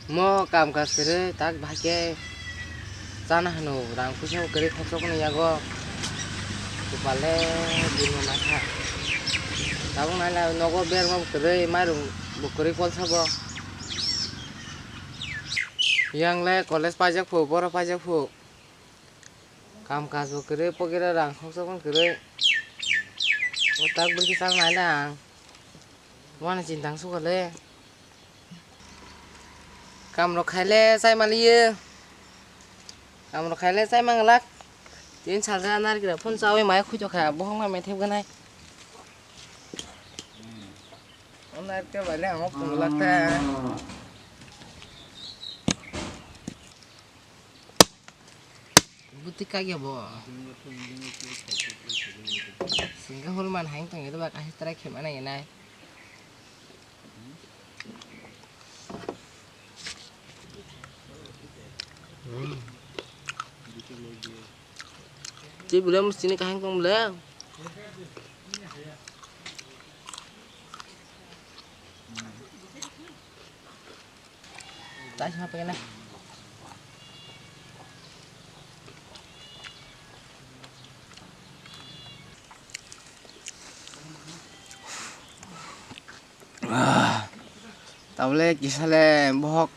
mo kam kas kere tak bhake chana hano rang pusa kere khosok ni yago kupale dino nakha tabung nala nogo ber mo kere marung bukuri kol sabo yang le college pajak fu boro pajak fu kam kas bo kere pokira rang khosok kere tak berki sang nala wana cintang sukale kam ro khaile sai maliye kam ro khaile sai manglak tin salja nar gira phone chawi mai khujo kha bohong ma methe ganai onar ke bale amo punglak ta buti kage bo singa hulman hang tang itu bak ahi trai khem anai nai Chị bữa mesti ni kahang tong bela. Tak siapa kena. Tawle kisale bohok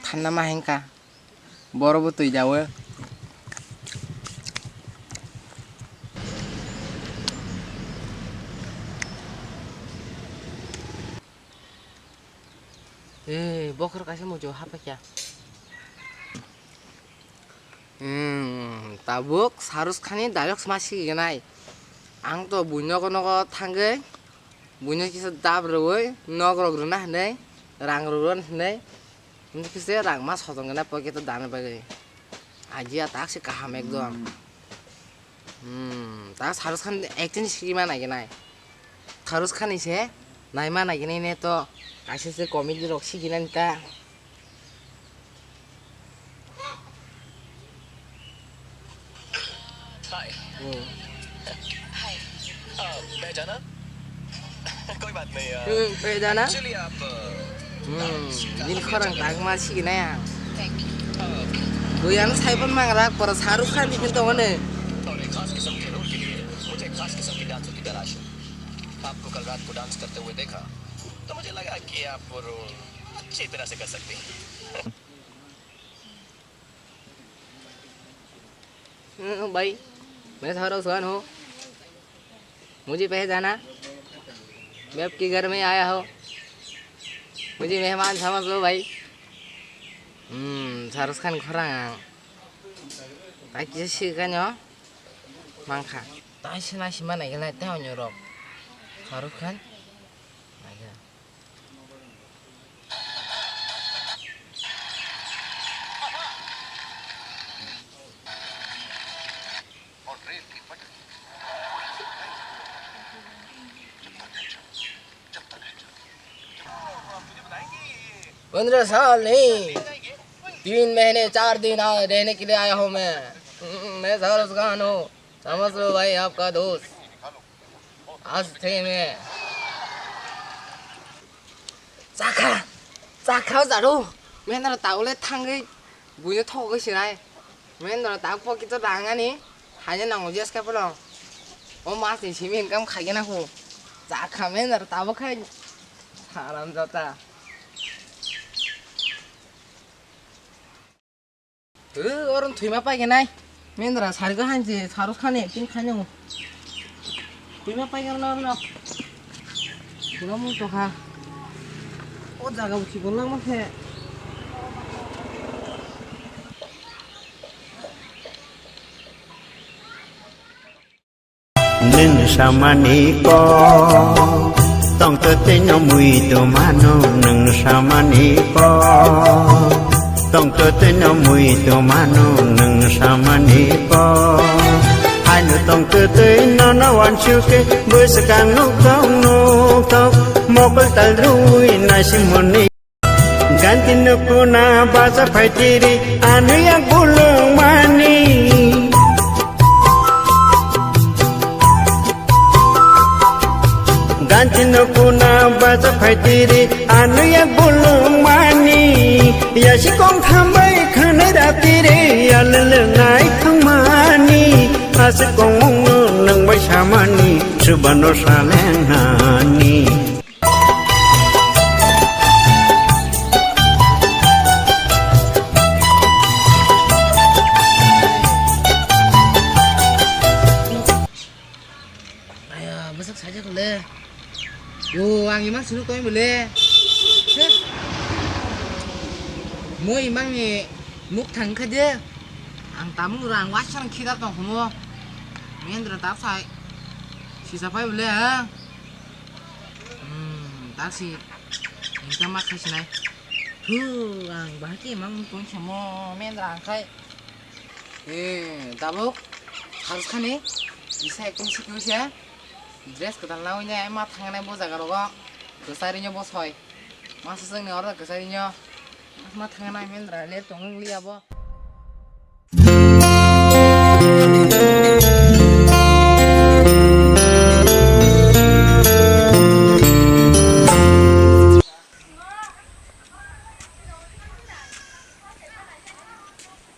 thanda ma hengka. Boro bu tui jawe. Bokor kasih mau jauh apa ya? Tabuk harus kani dialog masih genai. Ang to bunyo kono ko tangge, bunyo kisah dab roy, nogro grunah nih, rang ruron nih. Untuk kisah rang mas hotong genai pakai itu dana pakai. Aji atak sih kaham ekdom. Tak harus kan acting sih gimana genai. Harus kan iseh, naik mana gini nih to. Kasih sih komedi roksi gini nih. हाय हाय पहचाना कोई बात नहीं Pehjana? चलिए आप Din korang tak masih gini ya. Thank you Goyang saya pun mangrak para Shahrukh Khan di pintu mana? और एक खास किस्म के रोल के लिए मुझे एक खास किस्म की डांसर की तलाश है आपको कल रात को डांस करते हुए देखा तो मुझे लगा कि आप वो रोल अच्छी तरह से कर सकती हैं भाई मैं शाहरुख खान हूँ मुझे पहचाना मैं आपके घर में आया हूँ मुझे मेहमान समझ लो भाई शाहरुख खान खोरांग ताकि kan yo mangka tai sina sima nai gala tao nyorok Shahrukh Khan aja और रेल की पटरी 15 साल नहीं 3 महीने 4 दिन रहने के लिए आया हूँ मैं शाहरुख खान हूँ समझ लो भाई आपका दोस्त आज थे मैं चाखा जारू मैं ना ताऊले थांगे बुझे थोक सिराय मैं ना ताऊ पकी तो डांगा नी हाजे नांगो जेस का पलो ओ मास नि सिमी इनकम खागे ना को चाखा मैं ना ताऊ खाई आराम जाता orang tuima pa genai mendra sarga hanji Shahrukh Khan pin khane mo tuima pa gena na pura mo to kha o jaga uchi gon lang ma phe nin samani ko tong te te no mui to mano nin samani ko tong te te no mui to mano nin samani ko anu tong te te no no wan chu ke bu sakang no tong mokol tal rui na simoni ganti no kuna baza phaitiri anu yak bulung mani ganti no kuna baza phaitiri anu yak bulung mani यासि कम थांबाय खानाय राति रे आल लोंनाय थांमानि आस गंनो नोंबाय सामानि सुबानो सालेंहानि Besok saja boleh. Ang imang suruh kau boleh. Mau imang ni muk thang kerja. Ang tamu orang wasan kita tong kamu. Mendra tak say. Sisa apa boleh ha? Tak sih. Kita makan sini. Ang bahagi imang pun semua mendra angkai. Tamu harus kan ni? Bisa ikut sih ya? Dress ketan launya emak tangannya bos agar lo kesarinya bos hoy masa seng nih orang kesarinya emak tangannya mendra lihat tunggu lihat bo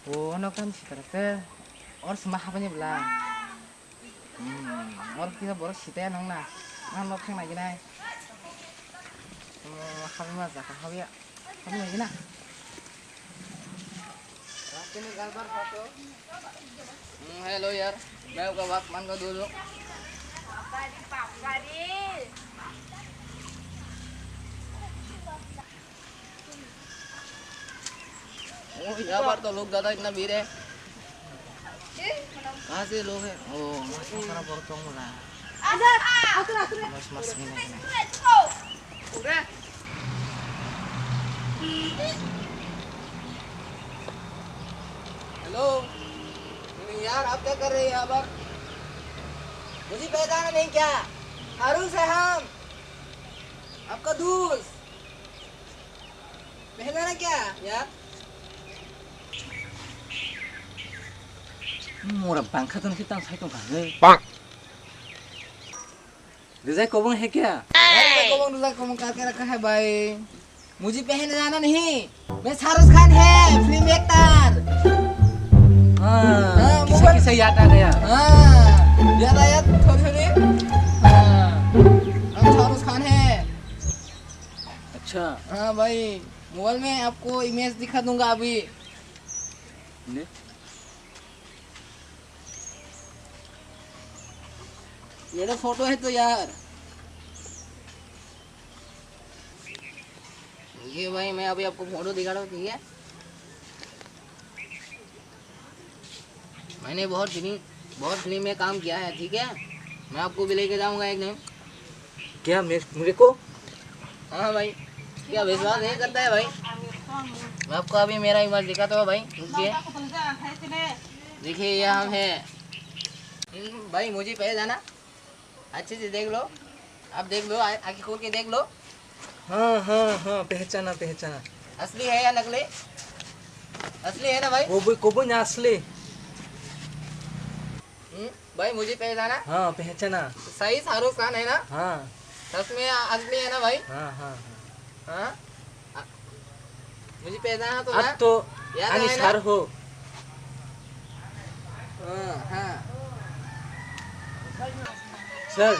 oh anak kan si karakter orang semah apanya belah और किसी बड़ा सीते हैं ना लोग खेलना की ना कभी मत जाकर कभी नहीं ना रास्ते में गाल फोटो हेलो यार मैं आपका बात मान कर दो यहाँ पर तो लोग ज़्यादा इतना भीड़ है कहाँ से लोग हैं ओ मस्त सारा बहुत हो रहा है मस्त मस्त हेलो यार आप क्या कर रहे हैं यहाँ पर मुझे पहचाना नहीं क्या हारूस है हम आपका दोस्त पहचाना क्या यार मोरा पंखा तो कितना साइकिल का है रिजाई कोबंग है क्या कोबंग रिजाई कोबंग करके रखा है भाई मुझे पहने जाना नहीं मैं शाहरुख खान है फिल्म एक्टर हाँ किसे किसे याद आ गया हाँ याद आया थोड़ी थोड़ी हम शाहरुख खान है अच्छा हाँ भाई मोबाइल में आपको इमेज दिखा दूंगा अभी ये तो फोटो है तो यार ये भाई मैं अभी आपको फोटो दिखा रहा हूँ ठीक है मैंने बहुत फिल्म में काम किया है ठीक है मैं आपको भी लेके जाऊंगा एक दिन क्या मेरे को हाँ भाई क्या विश्वास नहीं करता है भाई मैं आपको अभी मेरा इमेज दिखाता हूँ भाई देखिए ये हम है भाई मुझे पहले जाना अच्छे से देख लो आप देख लो आँखें खोल के देख लो हाँ हाँ हाँ पहचाना असली है या नकली असली है ना भाई कोबो ना असली भाई मुझे पहचाना हाँ पहचाना सही शाहरुख खान है ना हाँ सच में असली है ना भाई हाँ हाँ हाँ मुझे पहचाना तो ना अब तो याद आया अनिसार ना? हो हाँ सर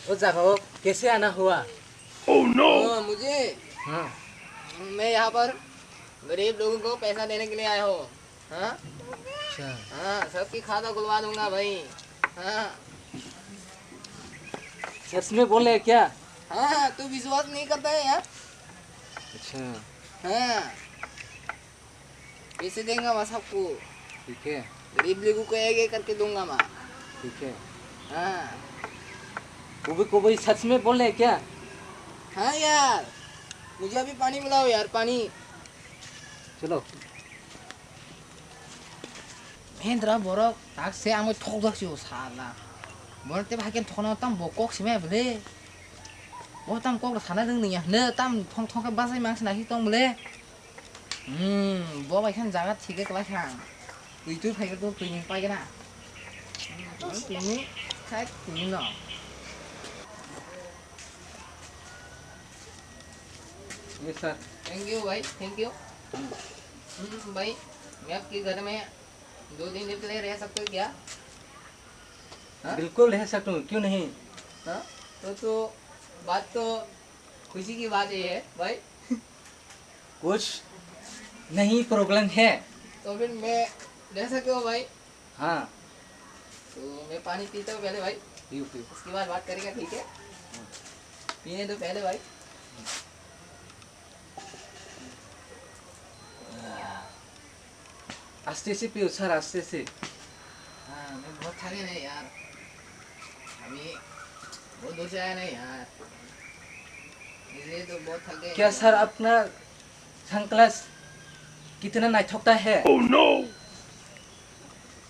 उस जगह कैसे आना हुआ मुझे हाँ मैं यहाँ पर गरीब लोगों को पैसा देने के लिए आया हूँ हाँ अच्छा हाँ सबकी खाता खुलवा दूंगा भाई हाँ सच में बोले क्या हाँ तू विश्वास नहीं करता है यार अच्छा हाँ पैसे देंगे मैं सबको ठीक है गरीब लोगों को एक करके दूंगा मैं ठीक है हाँ कोई सच में बोले क्या हाँ यार मुझे अभी पानी मिलाओ यार पानी चलो महेंद्र बोरो ताक से आंगो ठोक दक सियो साला बोरते भागेन ठोना तम बोकोक सिमे बले बो तम कोक थाना रोंनि या ने तम ठों ठों के बासाय मांस नाखि तम बले बो बायखान जागा थिगे क्लाखां तुइ फाइगर तो तुइ पाइगेना तुइ खाय तुइ न ये सर थैंक यू भाई, थैंक यू। भाई मैं आपके घर में 2 दिन के लिए रह सकते हो क्या? हाँ? बिल्कुल रह सकता हूँ, क्यों नहीं? हाँ? तो बात तो खुशी की बात ये है भाई। कुछ नहीं प्रॉब्लम है। तो फिर मैं रह सकते हो भाई? हाँ, तो मैं पानी पीता हूँ पहले भाई, पियो पियो। उसके बाद बात करेंगे, ठीक है? पीने दो पहले भाई। आस्ते से पियो सर, आस्ते से। हाँ, मैं बहुत थके नहीं यार, अभी बहुत दूर से आया नहीं यार, इसलिए तो बहुत थक गए। क्या सर अपना सनग्लास कितना नहीं थकता है?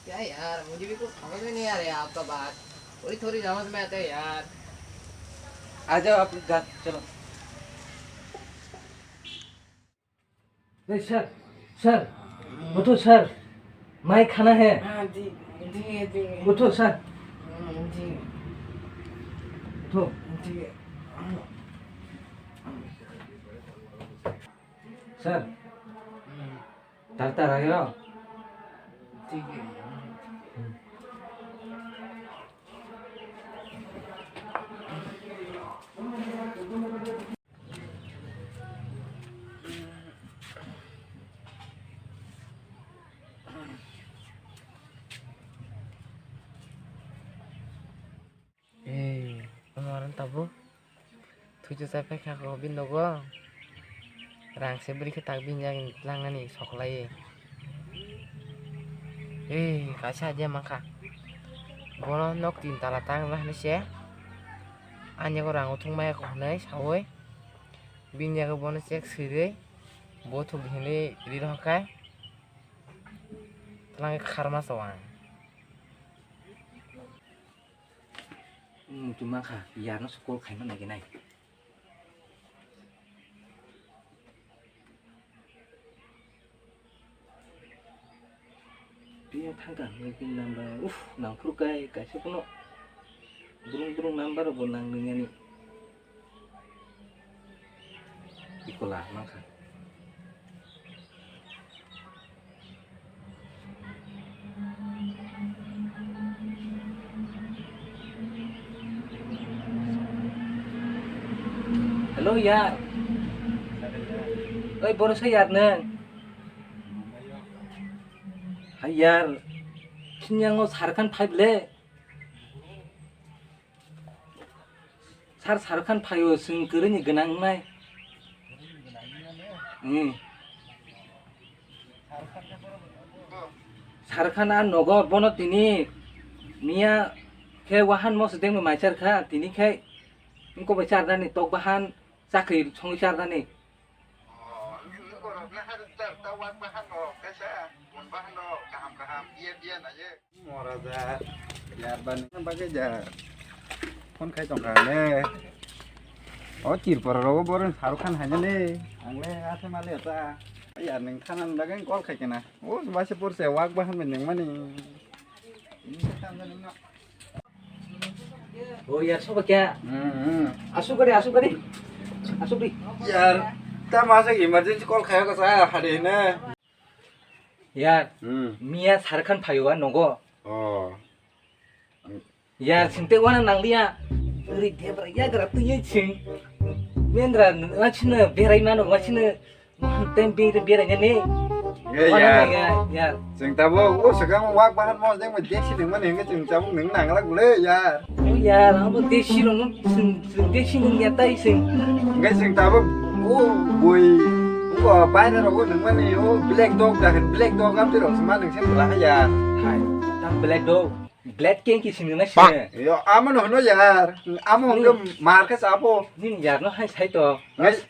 क्या यार, मुझे भी कुछ समझ में नहीं आ रहा है आपका बात, थोड़ी थोड़ी समझ में आता है यार। आ जाओ आप घर, चलो। सर सर उठो सर, माई खाना है। हाँ जी, ठीक है, ठीक है। उठो सर, जी, उठो। ठीक है। सर डरता रहेगा। ठीक है। Kemarin tabu tujuh sampai ke Robin dogo rang seberi ke tagbin yang langan nih sok lagi kasih aja maka bono nok tin talatang lah nih sih anya ko rang utung maya ko nai sawe bin ya ko bono cek sire botu bihile ri rokai lang karma sawang Cuma kah, biar nó sekolah kayak mana gini. Dia thangkan mungkin nambah, nang pur kayak sekolah, burung nambah atau nang dengan ni, sekolah maka. Halo ya, baru saya neng. Hayar, kini ngo sarkan pipe le. sarkan payo sing kereni genang nai. Sarkan an nogo bono tini, Mia kayak wahan mau sedang memacar kah, tini kayak engkau bicara nih, tok bahan sakit, song bicara nih. Moraza, ya ban bagai ja, kon kai tong kane. Oh cir poro boron Shahrukh Khan hanya nih, angle ase male ta. Ya neng kanan bagai kol kai kena. Oh masih pur sewak bahan meneng mani. Oh ya, sobat ya. Asuk kali. Asuk di. Ya, ta masuk emergency call kai ke saya hari ini. Ya, Mia sarkan payuan nonggo. Oh. Ya, sinte wana nang dia. Uri dia beraya gerak tuh ya cing. Mendra, macina berai mana, macina tempe beranya nih. Ya. Sing tabo, oh sekarang wak bahan mau yang desi dengan yang sing tabo neng nang lah gule ya. Oh ya, kamu desi loh, desi nyata sing. Nggak sing tabo, oh boy. Oh, bayar aku dengan ini, oh black dog dah kan black dog kan terus mana sih belah ya. Hai, tak black dog. Black king kisah mana sih? Yo, aman no ya. Aman itu market apa? Ini ya, no hai sai to.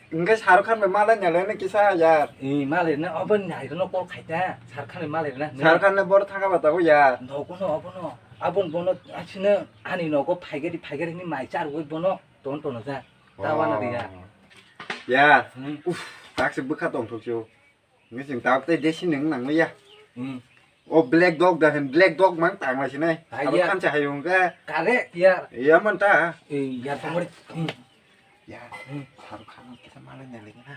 Nggak Shahrukh Khan memang nyalanya kisah ya. Malah na apa nih? Itu no pol kaita. Sarkan malah na. Shahrukh Khan baru tangga bataku ya. Nopo no apa no. Abon bono asina ani no ko paigeri ini maicar gue bono ton za. Tawana dia. Ya. Tak sebut dong tuh. Nggak sing tahu teh desi neng nang ya. Oh black dog dah kan black dog mang tang lah sini. Shahrukh Khan cahayung ke. Kare ya. Iya mentah. Ya pamor. Ya. Shahrukh Khan kita malah nyalingnya.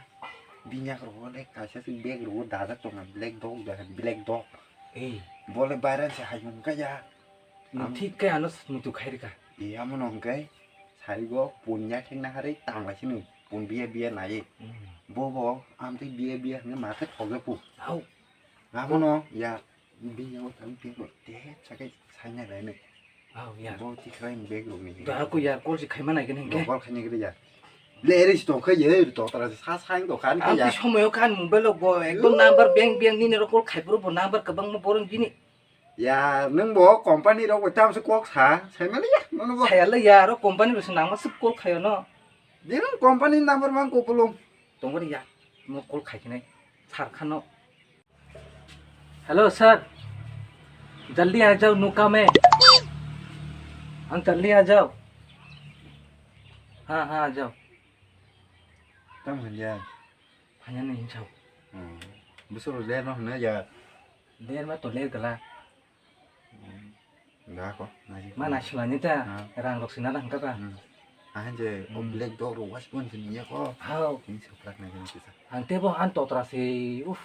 Binyak rolek kasih si beg ro dadak tong black dog dah black dog. Eh, Boleh bayaran si hayung ka ya. ঠিক কে আনস মুতু খাই রেখা Iya menong kai. Sari go punya kena hari tang lah sini. Pun biaya naik. Bobo am ti biaya nge market hoge pu. আও Ngamono ya biaya utang biaya deh sakai sanya lah ini. আও ইয়ার Bo ti keren beg ro ni. তো আকো ইয়ার কোলজি Khaimah Nigeen হেনকে Gol kanya gede ya. Leris to ka ye to tara sa sang to kan ka আমি ya. সময় খান mobile গো একদম number bank bank নি রকল খাইপুর number কবাং মো বরং জিনি Ya neng bo company ro ko tam se kok sa. Sai mali ya. Nono bo. খাইয়ালে ইয়ার company রস নাংমা সব call খাইও ন Dia company number 1 ko pulung. তোমার ইয়া মো কল খাইকিনাই সার খানো हेलो सर जल्दी आ जाओ नुका में हम जल्दी आ जाओ हाँ हाँ आ जाओ Tam han ya. भैया नहीं जाओ Besok le no na ya. देर में तो ले गला Enggak kok. Ngaji. mana silanya ta rang rok sina dang kata Ah je om black dog ro was pun sini ya kok. hao Ini seplak na gini kita. ante bo an to trase uf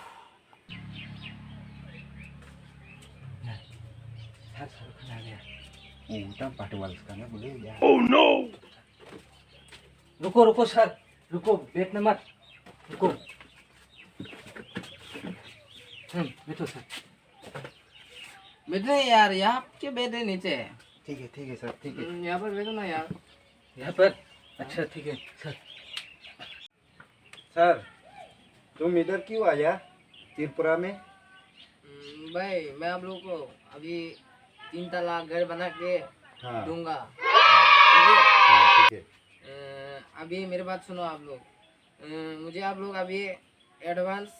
sar sar kana ya Tam pada wal sekarang boleh ya. रुको रुको sir रुको बैठना मत रुको बैठो sir बैठे यार यहाँ के बैठे नीचे ठीक है सर ठीक है. यहाँ पर बैठो ना यार यहाँ पर अच्छा ठीक है सर सर तुम इधर क्यों आया त्रिपुरा में? भाई मैं आप लोगों को अभी 3 तला घर बना के हाँ दूंगा ठीक है? ठीक है. अभी मेरी बात सुनो आप लोग मुझे आप लोग अभी एडवांस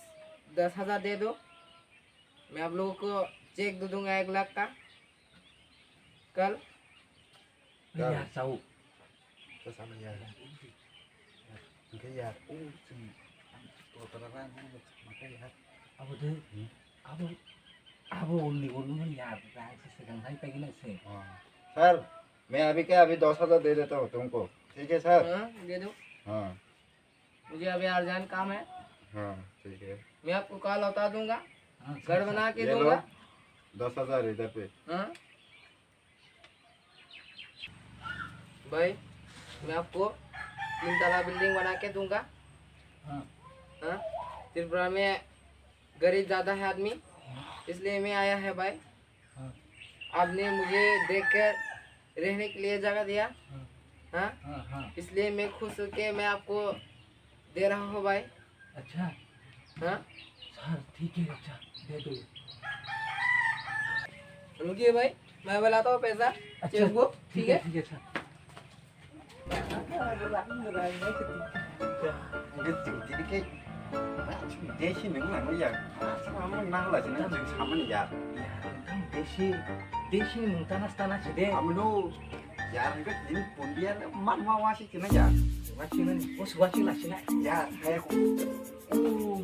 10,000 दे दो मैं आप लोगों को चेक दे दूंगा 1 लाख का कल यार जाओ तो sama ya. Enggak ya. Sini. Tuh terang maka ya. अब दे अब ओनली ओनली यार रैंक से sedang hai pe gina se sir मैं अभी क्या अभी 10,000 दे देता हूँ तुमको. ठीक है सर. हाँ, दे दो हाँ मुझे अभी अर्जेंट काम है हाँ ठीक है. मैं आपको कल बता दूंगा घर बना के ये लो दूंगा 10,000 इधर पे. हाँ भाई मैं आपको 3 तला बिल्डिंग बना के दूंगा हाँ हाँ त्रिपुरा में गरीब ज़्यादा है आदमी इसलिए मैं आया है भाई हाँ आपने मुझे देखकर रहने के लिए जगह दिया हाँ हाँ हाँ इसलिए मैं खुश होके मैं आपको दे रहा हूँ भाई अच्छा हाँ सर ठीक है अच्छा दे दो रुकिए भाई मैं बुलाता हूँ पैसा अच्छा चेकबुक ठीक है ठीक है sir Jadi kayak dia sih neng ya. Sama nang lah sih neng sama nih ya. देशी देशी मुंताना स्ताना छदे Kamu lu ya enggak jadi pun dia mat mau masih kena ya. वाचिन उस वाचिन लाचिना Ya kayak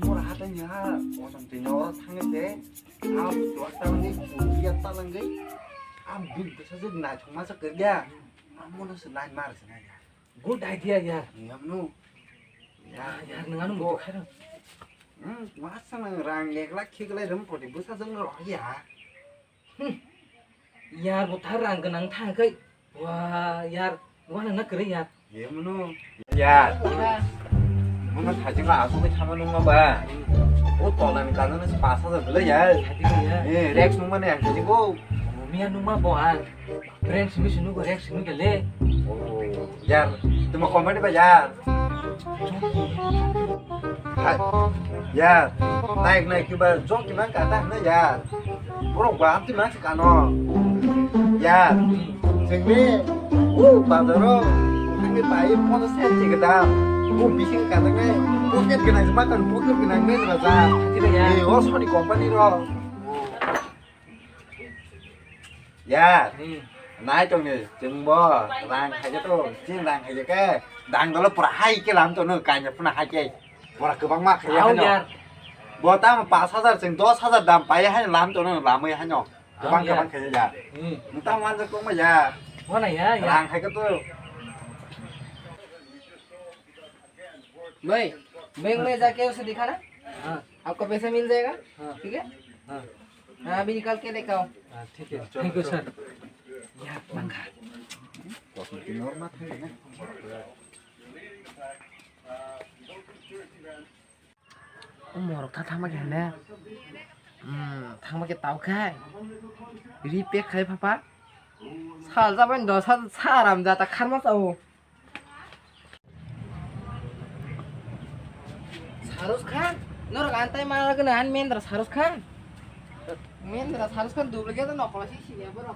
murah hatanya. Orang tinggal orang tangan deh. Jual tahun ini pun dia talang gay. Ambil bisa jadi nak cuma sekerja. Kamu lu selain mar sih ya. Good idea यार Ya menu. Ya यार नंगानु मुतो खाइरो masa nang rang lek lak kik lai ram podi busa jeng ro ya. यार बुथार रां गनां थांखै वा यार वाना ना करे यार Ya menu. Ya. Mama sajing lah aku ke sama nunggu ba. Oh tolong nih kangen si pasar dulu ya. Hadi या Rex nunggu nih yang jadi go. मिया नुमा बोआन फ्रेंड्स मिस नु को रेक्स नु गेले Oh, ya. Itu mau komen nih ya. Ya, naik coba jok gimana kata nih ya. Burung banget sih mas kano. Ya, sini. Bandaro. Ini bayi mau set sih kita. Bikin katanya. Bukit genang semakan bukit genang nih rasa. Hadi या Oh, sorry company loh. Ya. Nãy trong này chừng bò đang hay cho tôi xin đang hay cho cái đang đó là bữa hay cái làm cho nó cài nhập nó hay chơi bữa cứ băng mắc hay आओ nhở यार bữa ta mà 5,000 chừng 10,000 đam phải hay làm cho nó làm mới hay nhở cái băng hay giờ người ta ăn cho cũng mà giờ वाना या यार đang hay cái tôi भाई bank में जाके उसे दिखाना, हाँ आपका पैसा मिल जाएगा। हाँ ठीक है, हाँ हाँ अभी निकाल के लेकर आओ। हाँ ठीक है, थैंक यू सर। यार मंगा normal है ना मरका थामा गहना थामा के ताव खाए रिपेक खाए पापा साल जाबाय दसा आराम जाता खारमा जाओ शाहरुख खान नर गानताय मारा गना हान मेंद्र शाहरुख खान दुबले के तो नकलासी सिनिया बरो